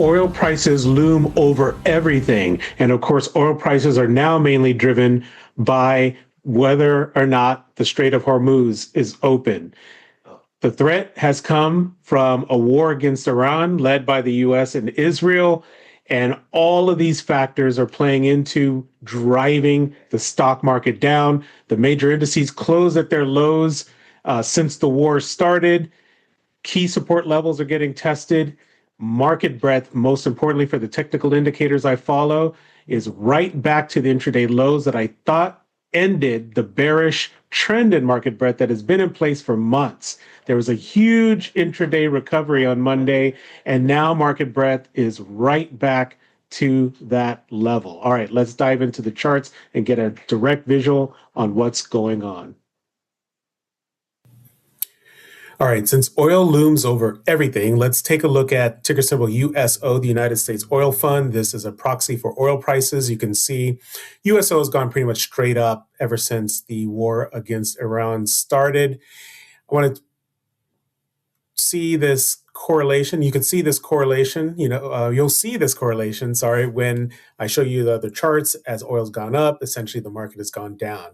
oil prices loom over everything. And of course, oil prices are now mainly driven by whether or not the Strait of Hormuz is open. The threat has come from a war against Iran led by the US and Israel. And all of these factors are playing into driving the stock market down. The major indices closed at their lows since the war started. Key support levels are getting tested. Market breadth, most importantly for the technical indicators I follow, is right back to the intraday lows that I thought ended the bearish trend in market breadth that has been in place for months. There was a huge intraday recovery on Monday, and now market breadth is right back to that level. All right, let's dive into the charts and get a direct visual on what's going on. All right, since oil looms over everything, let's take a look at ticker symbol USO, the United States Oil Fund. This is a proxy for oil prices. You can see USO has gone pretty much straight up ever since the war against Iran started. I want to see this correlation. You can see this correlation, you'll see this correlation, when I show you the other charts. As oil's gone up, essentially the market has gone down.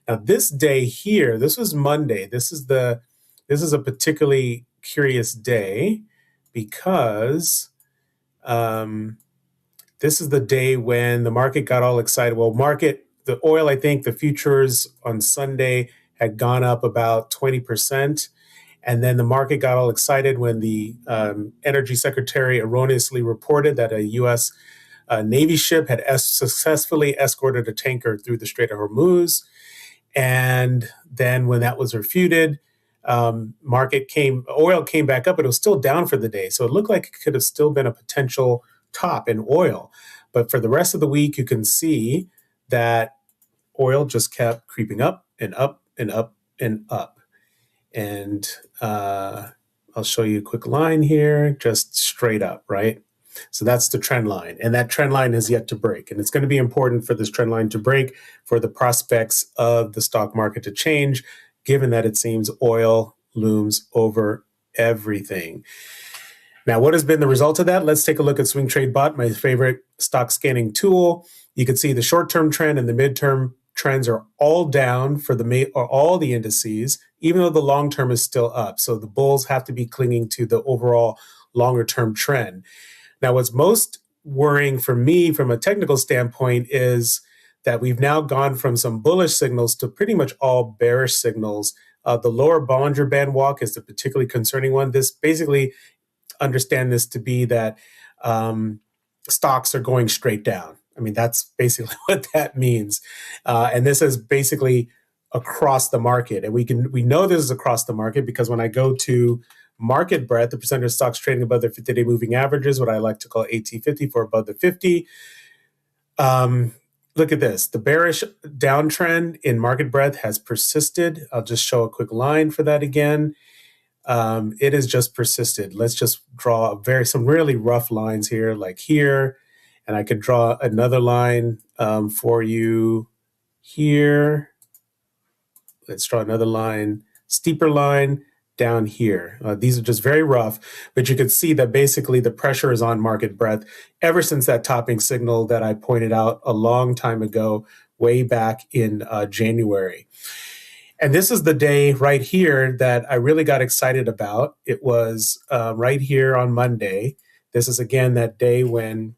Now this day here, this was Monday. This is a particularly curious day because this is the day when the market got all excited. Well, the oil, I think the futures on Sunday had gone up about 20%. And then the market got all excited when the Energy Secretary erroneously reported that a U.S. Navy ship had successfully escorted a tanker through the Strait of Hormuz. And then when that was refuted, oil came back up, but it was still down for the day. So it looked like it could have still been a potential top in oil. But for the rest of the week, you can see that oil just kept creeping up and up and up and up. And I'll show you a quick line here, just straight up, right? So that's the trend line. And that trend line has yet to break. And it's going to be important for this trend line to break for the prospects of the stock market to change, given that it seems oil looms over everything. Now, what has been the result of that? Let's take a look at Swing Trade Bot, my favorite stock scanning tool. You can see the short-term trend and the midterm trends are all down for all the indices, even though the long term is still up. So the bulls have to be clinging to the overall longer term trend. Now, what's most worrying for me from a technical standpoint is that we've now gone from some bullish signals to pretty much all bearish signals. The lower Bollinger Band walk is the particularly concerning one. This basically understand this to be that stocks are going straight down. I mean, that's basically what that means. And this is basically across the market. And we know this is across the market because when I go to market breadth, the percentage of stocks trading above their 50-day moving averages, what I like to call AT50 for above the 50. Look at this. The bearish downtrend in market breadth has persisted. I'll just show a quick line for that again. It has just persisted. Let's just draw some really rough lines here, like here. And I could draw another line for you here. Let's draw another line, steeper line down here. These are just very rough, but you can see that basically the pressure is on market breadth ever since that topping signal that I pointed out a long time ago, way back in January. And this is the day right here that I really got excited about. It was right here on Monday. This is again that day when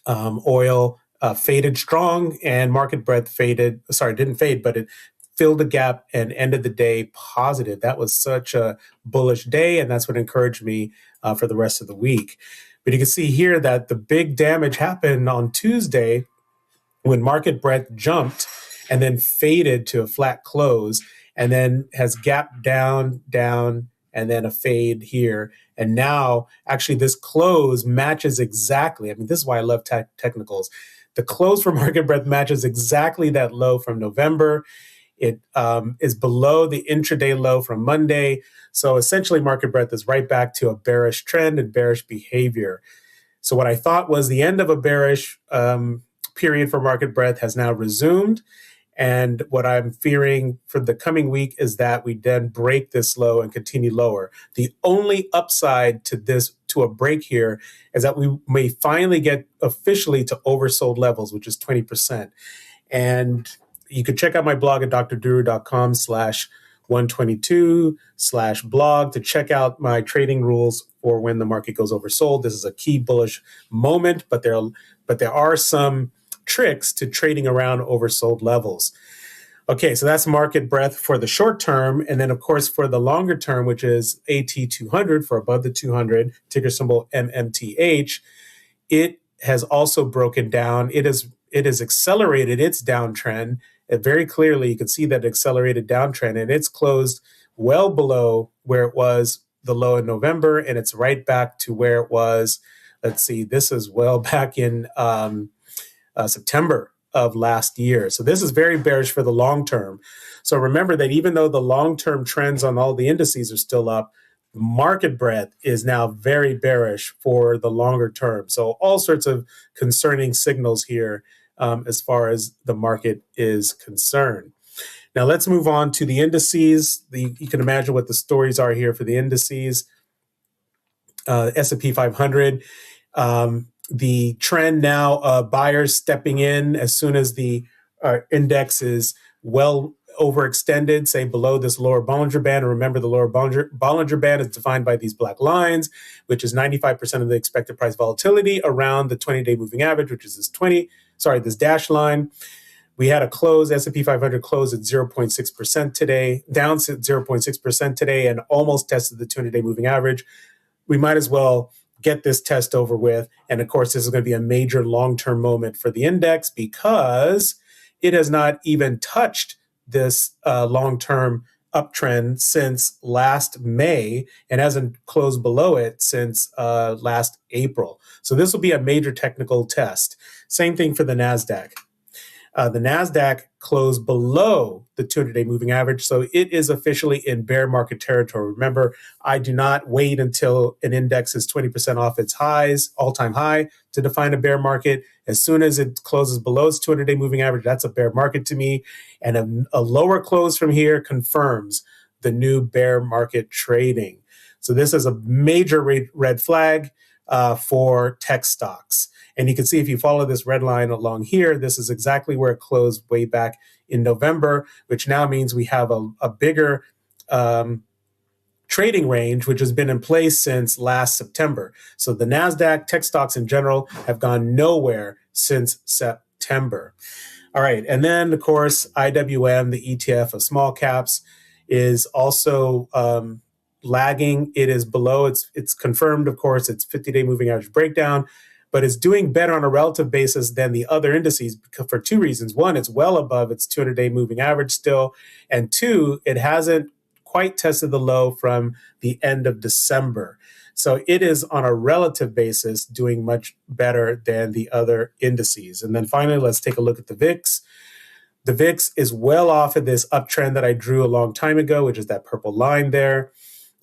oil faded strong and market breadth didn't fade, but it filled the gap and ended the day positive. That was such a bullish day, and that's what encouraged me for the rest of the week. But you can see here that the big damage happened on Tuesday when market breadth jumped and then faded to a flat close and then has gapped down, and then a fade here. And now, actually, this close matches exactly. I mean, this is why I love technicals. The close for market breadth matches exactly that low from November. It is below the intraday low from Monday. So essentially, market breadth is right back to a bearish trend and bearish behavior. So what I thought was the end of a bearish period for market breadth has now resumed. And what I'm fearing for the coming week is that we then break this low and continue lower. The only upside to this, to a break here, is that we may finally get officially to oversold levels, which is 20%. And you can check out my blog at drduru.com/122/blog to check out my trading rules for when the market goes oversold. This is a key bullish moment, but there are some tricks to trading around oversold levels. Okay, so that's market breadth for the short term. And then, of course, for the longer term, which is AT200 for above the 200, ticker symbol MMTH, it has also broken down. It has accelerated its downtrend. Very clearly, you can see that accelerated downtrend, and it's closed well below where it was the low in November, and it's right back to where it was. Let's see, this is well back in September of last year. So this is very bearish for the long term. So remember that even though the long-term trends on all the indices are still up, market breadth is now very bearish for the longer term. So all sorts of concerning signals here as far as the market is concerned. Now let's move on to the indices. You can imagine what the stories are here for the indices. S&P 500. The trend now, buyers stepping in as soon as the index is well overextended, say below this lower Bollinger Band. And remember, the lower Bollinger Band is defined by these black lines, which is 95% of the expected price volatility around the 20-day moving average, which is this dash line. We had a close, S&P 500 closed at 0.6% today, down 0.6% today, and almost tested the 200-day moving average. We might as well get this test over with. And of course, this is going to be a major long-term moment for the index because it has not even touched this long-term uptrend since last May and hasn't closed below it since last April. So this will be a major technical test. Same thing for the NASDAQ. The NASDAQ closed below the 200-day moving average, so it is officially in bear market territory. Remember, I do not wait until an index is 20% off its highs, all-time high, to define a bear market. As soon as it closes below its 200-day moving average, that's a bear market to me, and a lower close from here confirms the new bear market trading. So this is a major red flag for tech stocks. And you can see if you follow this red line along here, this is exactly where it closed way back in November, which now means we have a bigger trading range, which has been in place since last September. So the NASDAQ, tech stocks in general, have gone nowhere since September. All right. And then, of course, IWM, the ETF of small caps, is also lagging. It is below. It's confirmed, of course, its 50-day moving average breakdown, but it's doing better on a relative basis than the other indices for two reasons. One, it's well above its 200-day moving average still. And two, it hasn't quite tested the low from the end of December. So it is on a relative basis doing much better than the other indices. And then finally, let's take a look at the VIX. The VIX is well off of this uptrend that I drew a long time ago, which is that purple line there.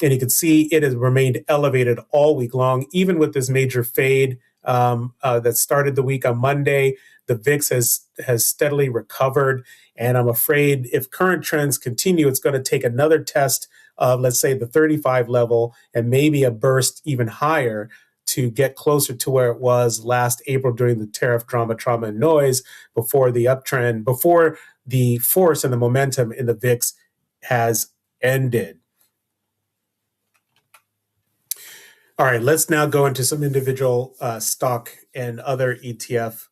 And you can see it has remained elevated all week long, even with this major fade that started the week on Monday. The VIX has steadily recovered. And I'm afraid if current trends continue, it's going to take another test of, let's say, the 35 level and maybe a burst even higher to get closer to where it was last April during the tariff drama, trauma, and noise before the uptrend, before the force and the momentum in the VIX has ended. All right, let's now go into some individual stock and other ETF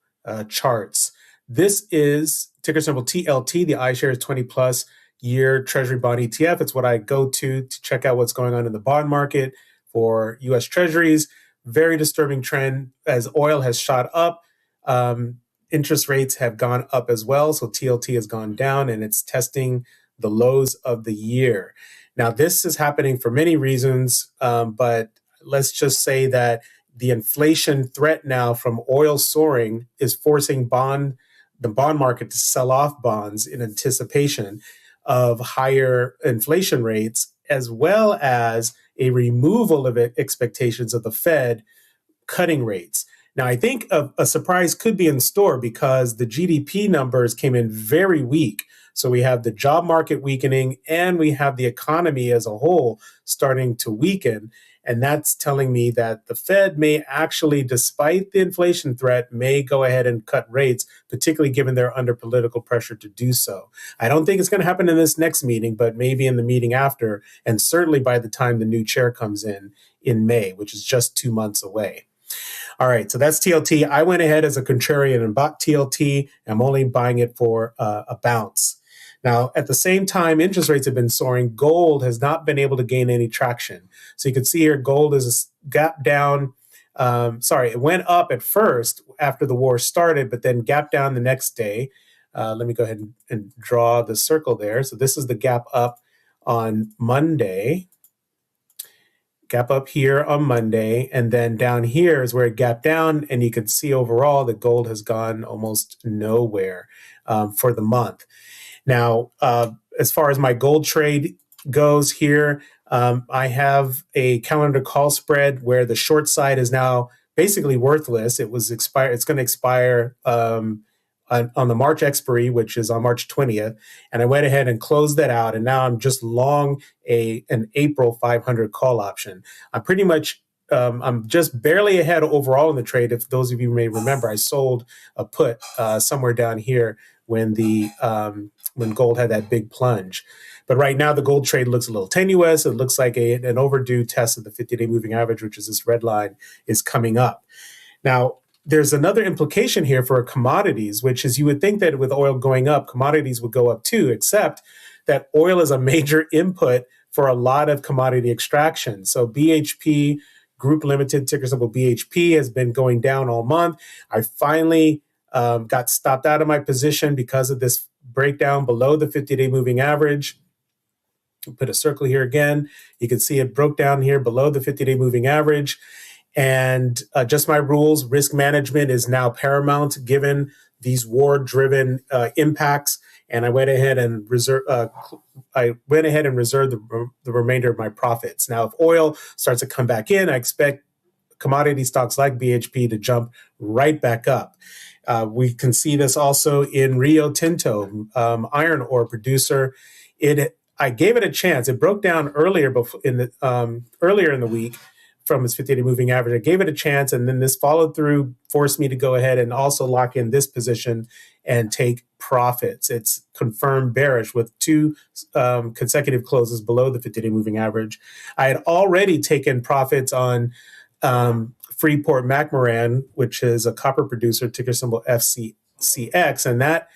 charts. This is ticker symbol TLT, the iShares 20+ Year Treasury Bond ETF. It's what I go to check out what's going on in the bond market for U.S. Treasuries. Very disturbing trend as oil has shot up. Interest rates have gone up as well, so TLT has gone down, and it's testing the lows of the year. Now, this is happening for many reasons, but let's just say that the inflation threat now from oil soaring is forcing the bond market to sell off bonds in anticipation of higher inflation rates, as well as a removal of expectations of the Fed cutting rates. Now, I think a surprise could be in store because the GDP numbers came in very weak. So we have the job market weakening and we have the economy as a whole starting to weaken. And that's telling me that the Fed may actually, despite the inflation threat, may go ahead and cut rates, particularly given they're under political pressure to do so. I don't think it's going to happen in this next meeting, but maybe in the meeting after, and certainly by the time the new chair comes in May, which is just 2 months away. All right, so that's TLT. I went ahead as a contrarian and bought TLT. I'm only buying it for a bounce. Now, at the same time, interest rates have been soaring. Gold has not been able to gain any traction. So you can see here, gold is a gap down. It went up at first after the war started, but then gap down the next day. Let me go ahead and draw the circle there. So this is the gap up on Monday. Gap up here on Monday, and then down here is where it gapped down, and you can see overall that gold has gone almost nowhere for the month. Now, as far as my gold trade goes here, I have a calendar call spread where the short side is now basically worthless. It's going to expire on the March expiry, which is on March 20th. And I went ahead and closed that out. And now I'm just long an April 500 call option. I'm just barely ahead overall in the trade. If those of you may remember, I sold a put somewhere down here when gold had that big plunge. But right now, the gold trade looks a little tenuous. It looks like an overdue test of the 50-day moving average, which is this red line, is coming up. Now, there's another implication here for commodities, which is you would think that with oil going up, commodities would go up too, except that oil is a major input for a lot of commodity extraction. So BHP Group Limited, ticker symbol BHP, has been going down all month. I finally got stopped out of my position because of this breakdown below the 50-day moving average. Put a circle here again. You can see it broke down here below the 50-day moving average. And just my rules, risk management is now paramount given these war-driven impacts. And I went ahead and reserved the remainder of my profits. Now, if oil starts to come back in, I expect commodity stocks like BHP to jump right back up. We can see this also in Rio Tinto, iron ore producer. I gave it a chance. It broke down earlier in the week from its 50-day moving average. I gave it a chance, and then this followed through, forced me to go ahead and also lock in this position and take profits. It's confirmed bearish with 2 consecutive closes below the 50-day moving average. I had already taken profits on Freeport-McMoRan, which is a copper producer, ticker symbol FCX, and that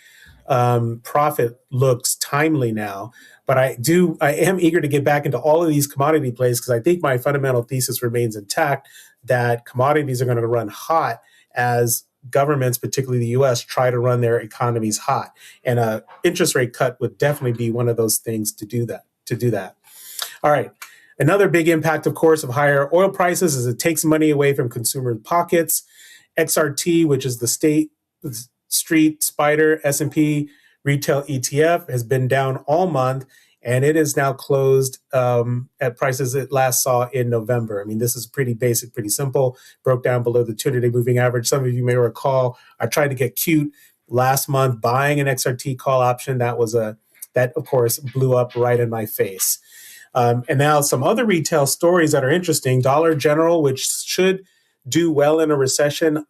profit looks timely now. But I am eager to get back into all of these commodity plays because I think my fundamental thesis remains intact that commodities are going to run hot as governments, particularly the U.S., try to run their economies hot. And an interest rate cut would definitely be one of those things to do that. All right. Another big impact, of course, of higher oil prices is it takes money away from consumer pockets. XRT, which is the Street Spider S&P Retail ETF, has been down all month, and it is now closed at prices it last saw in November. I mean, this is pretty basic, pretty simple. Broke down below the 200-day moving average. Some of you may recall I tried to get cute last month buying an XRT call option. That of course blew up right in my face. And now some other retail stories that are interesting. Dollar General, which should do well in a recession,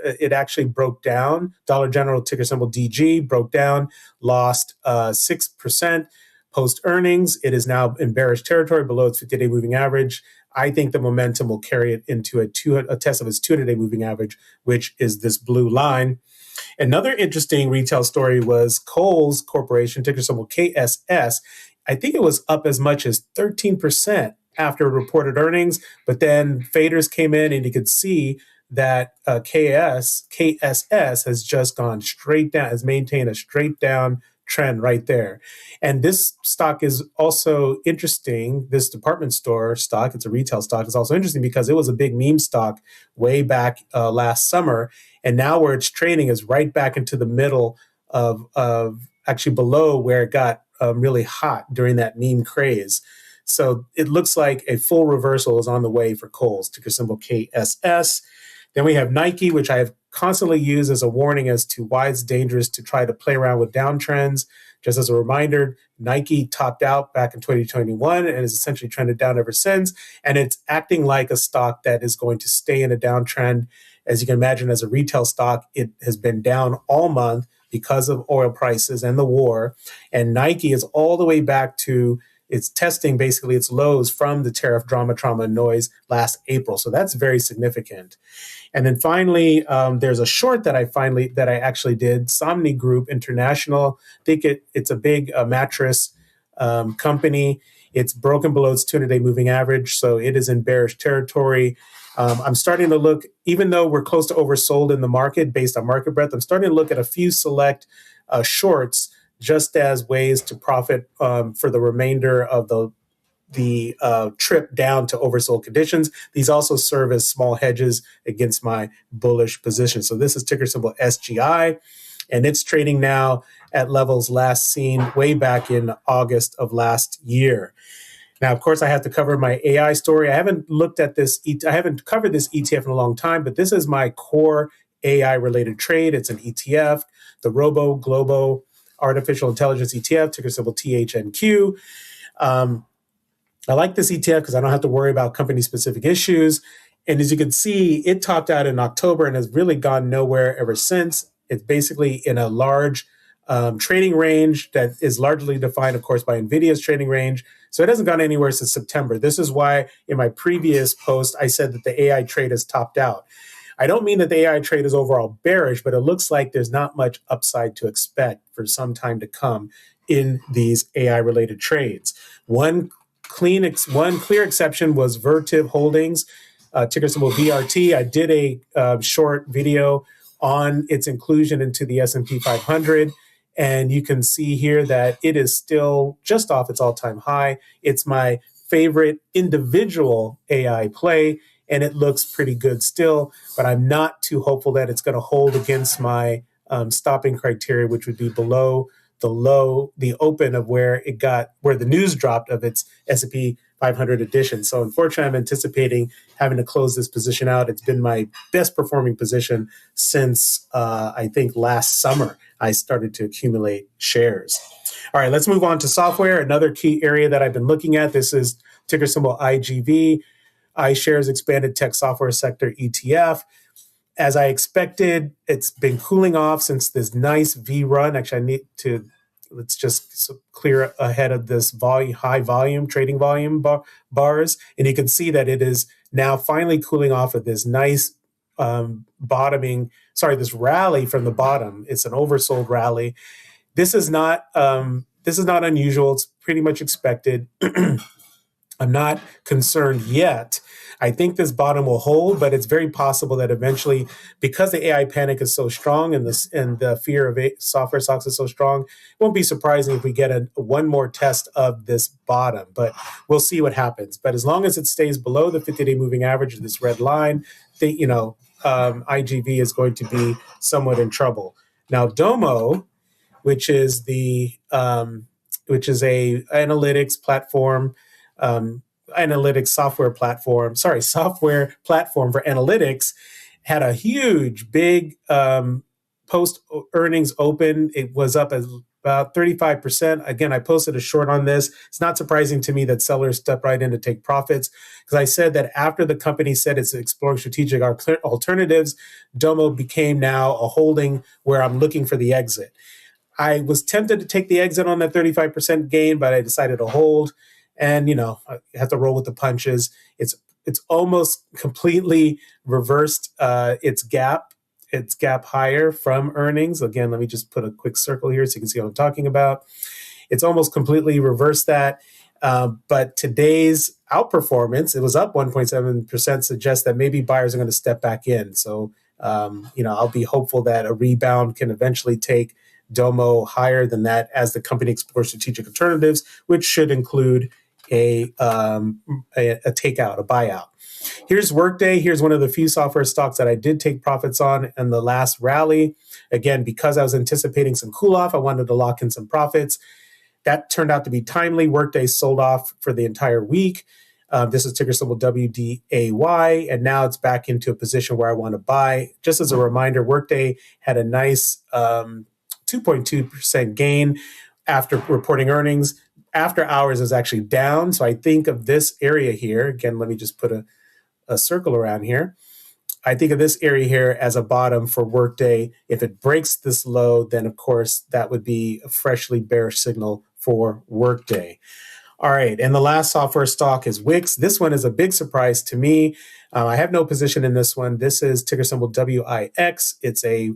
it actually broke down. Dollar General, ticker symbol DG, broke down, lost 6% post earnings. It is now in bearish territory below its 50-day moving average. I think the momentum will carry it into a test of its 200-day moving average, which is this blue line. Another interesting retail story was Kohl's Corporation, ticker symbol KSS. I think it was up as much as 13% after reported earnings, but then faders came in and you could see that KSS has just gone straight down, has maintained a straight down trend right there. And this stock is also interesting. This department store stock, it's a retail stock, is also interesting because it was a big meme stock way back last summer. And now where it's trading is right back into the middle of actually below where it got really hot during that meme craze. So it looks like a full reversal is on the way for Kohl's, ticker symbol KSS. Then we have Nike, which I have constantly used as a warning as to why it's dangerous to try to play around with downtrends. Just as a reminder, Nike topped out back in 2021 and is essentially trended down ever since. And it's acting like a stock that is going to stay in a downtrend. As you can imagine, as a retail stock, it has been down all month because of oil prices and the war. And Nike is all the way back to it's testing basically its lows from the tariff drama, trauma, and noise last April. So that's very significant. And then finally, there's a short that I actually did, Somnigroup International. I think it's a big mattress company. It's broken below its 200-day moving average, so it is in bearish territory. I'm starting to look, even though we're close to oversold in the market based on market breadth, I'm starting to look at a few select shorts just as ways to profit for the remainder of the trip down to oversold conditions. These also serve as small hedges against my bullish position. So this is ticker symbol SGI, and it's trading now at levels last seen way back in August of last year. Now, of course, I have to cover my AI story. I haven't covered this ETF in a long time, but this is my core AI-related trade. It's an ETF, the Robo Global Artificial Intelligence ETF, ticker symbol THNQ. I like this ETF because I don't have to worry about company-specific issues. And as you can see, it topped out in October and has really gone nowhere ever since. It's basically in a large trading range that is largely defined, of course, by NVIDIA's trading range. So it hasn't gone anywhere since September. This is why in my previous post, I said that the AI trade has topped out. I don't mean that the AI trade is overall bearish, but it looks like there's not much upside to expect for some time to come in these AI-related trades. One clear exception was Vertiv Holdings, ticker symbol VRT. I did a short video on its inclusion into the S&P 500. And you can see here that it is still just off its all-time high. It's my favorite individual AI play, and it looks pretty good still, but I'm not too hopeful that it's going to hold against my stopping criteria, which would be below the open of where the news dropped of its S&P 500 edition. So unfortunately, I'm anticipating having to close this position out. It's been my best performing position since I think last summer I started to accumulate shares. All right, let's move on to software. Another key area that I've been looking at. This is ticker symbol IGV, iShares Expanded Tech Software Sector ETF. As I expected, it's been cooling off since this nice V run. Actually, let's just clear ahead of this high volume, trading volume bars. And you can see that it is now finally cooling off of this nice this rally from the bottom. It's an oversold rally. This is not unusual. It's pretty much expected. I'm not concerned yet. I think this bottom will hold, but it's very possible that eventually, because the AI panic is so strong and the fear of software stocks is so strong, it won't be surprising if we get one more test of this bottom. But we'll see what happens. But as long as it stays below the 50-day moving average of this red line, IGV is going to be somewhat in trouble. Now, Domo, which is a analytics platform. Software platform for analytics, had a huge, big post earnings open. It was up about 35%. Again, I posted a short on this. It's not surprising to me that sellers step right in to take profits, because I said that after the company said it's exploring strategic alternatives, Domo became now a holding where I'm looking for the exit. I was tempted to take the exit on that 35% gain, but I decided to hold. And, I have to roll with the punches. It's almost completely reversed its gap higher from earnings. Again, let me just put a quick circle here so you can see what I'm talking about. It's almost completely reversed that. But today's outperformance, it was up 1.7%, suggests that maybe buyers are going to step back in. So, I'll be hopeful that a rebound can eventually take Domo higher than that as the company explores strategic alternatives, which should include a takeout, a buyout. Here's Workday. Here's one of the few software stocks that I did take profits on in the last rally. Again, because I was anticipating some cool off, I wanted to lock in some profits. That turned out to be timely. Workday sold off for the entire week. This is ticker symbol WDAY, and now it's back into a position where I want to buy. Just as a reminder, Workday had a nice 2.2% gain after reporting earnings. After hours is actually down. So I think of this area here. Again, let me just put a circle around here. I think of this area here as a bottom for Workday. If it breaks this low, then of course that would be a freshly bearish signal for Workday. All right, and the last software stock is Wix. This one is a big surprise to me. I have no position in this one. This is ticker symbol WIX. It's a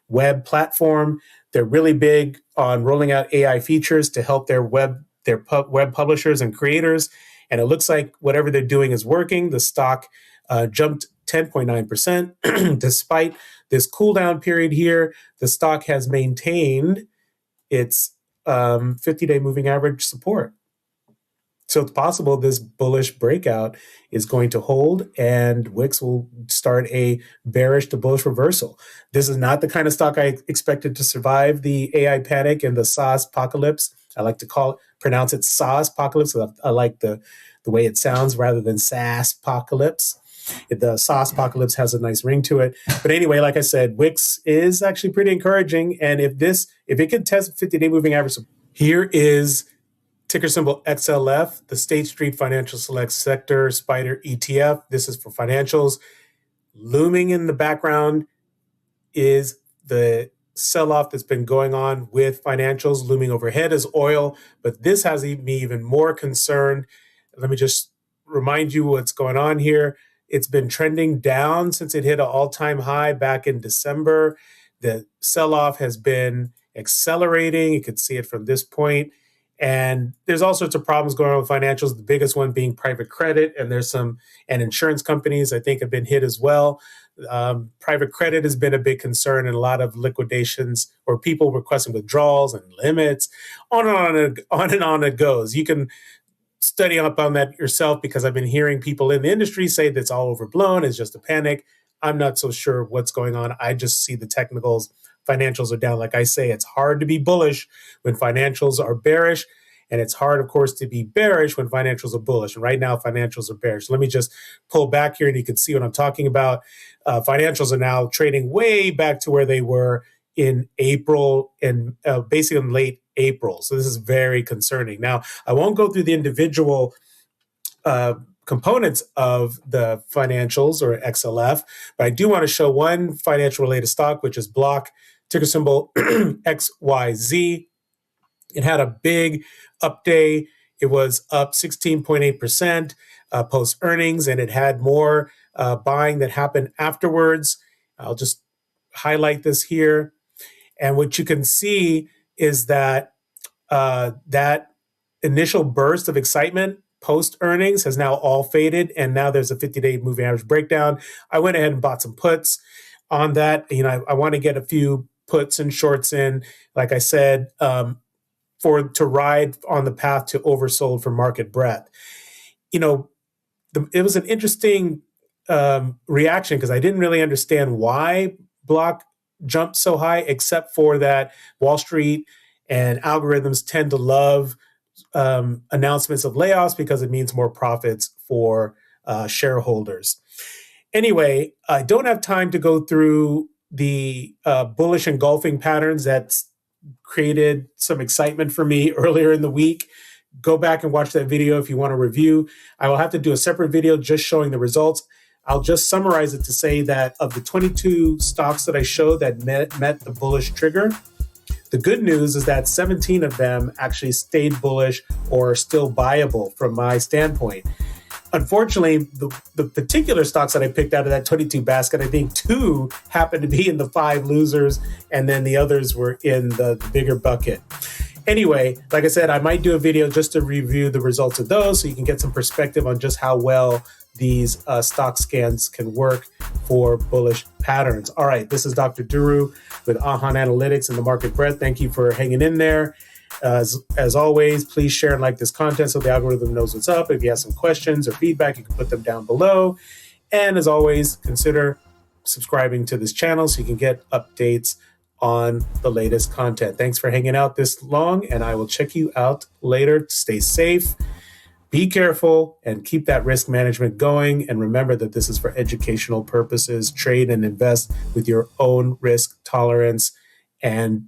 web platform. They're really big on rolling out AI features to help their web publishers and creators. And it looks like whatever they're doing is working. The stock jumped 10.9%. Despite this cool down period here, the stock has maintained its 50-day moving average support. So it's possible this bullish breakout is going to hold and Wix will start a bearish to bullish reversal. This is not the kind of stock I expected to survive the AI panic and the SaaS apocalypse. I like to pronounce it SaaS apocalypse. I like the way it sounds rather than SaaS apocalypse. The SaaS apocalypse has a nice ring to it. But anyway, like I said, Wix is actually pretty encouraging. And if it can test 50-day moving average, here is ticker symbol XLF, the State Street Financial Select Sector Spider ETF. This is for financials. Looming in the background is the sell-off that's been going on with financials. Looming overhead is oil, but this has me even more concerned. Let me just remind you what's going on here. It's been trending down since it hit an all-time high back in December. The sell-off has been accelerating. You can see it from this point. And there's all sorts of problems going on with financials, the biggest one being private credit. And and insurance companies, I think, have been hit as well. Private credit has been a big concern and a lot of liquidations or people requesting withdrawals and limits. On and on it goes. You can study up on that yourself because I've been hearing people in the industry say that's all overblown. It's just a panic. I'm not so sure what's going on. I just see the technicals. Financials are down. Like I say, it's hard to be bullish when financials are bearish. And it's hard, of course, to be bearish when financials are bullish. And right now, financials are bearish. Let me just pull back here and you can see what I'm talking about. Financials are now trading way back to where they were in April and basically in late April. So this is very concerning. Now, I won't go through the individual components of the financials or XLF, but I do want to show one financial related stock, which is Block, ticker symbol XYZ. It had a big up day. It was up 16.8% post earnings, and it had more buying that happened afterwards. I'll just highlight this here. And what you can see is that that initial burst of excitement post earnings has now all faded, and now there's a 50-day moving average breakdown. I went ahead and bought some puts on that. I want to get a few puts and shorts in, like I said, to ride on the path to oversold for market breadth. It was an interesting reaction because I didn't really understand why Block jumped so high, except for that Wall Street and algorithms tend to love announcements of layoffs because it means more profits for shareholders. Anyway, I don't have time to go through the bullish engulfing patterns that's created some excitement for me earlier in the week. Go back and watch that video if you want to review. I will have to do a separate video just showing the results. I'll just summarize it to say that of the 22 stocks that I showed that met the bullish trigger, the good news is that 17 of them actually stayed bullish or are still buyable from my standpoint. Unfortunately, the particular stocks that I picked out of that 22 basket, I think 2 happened to be in the 5 losers, and then the others were in the bigger bucket. Anyway, like I said, I might do a video just to review the results of those so you can get some perspective on just how well these stock scans can work for bullish patterns. All right, this is Dr. Duru with Ahan Analytics and the Market Breadth. Thank you for hanging in there. As always, please share and like this content so the algorithm knows what's up. If you have some questions or feedback, you can put them down below. And as always, consider subscribing to this channel so you can get updates on the latest content. Thanks for hanging out this long, and I will check you out later. Stay safe. be careful and keep that risk management going. And remember that this is for educational purposes. Trade and invest with your own risk tolerance and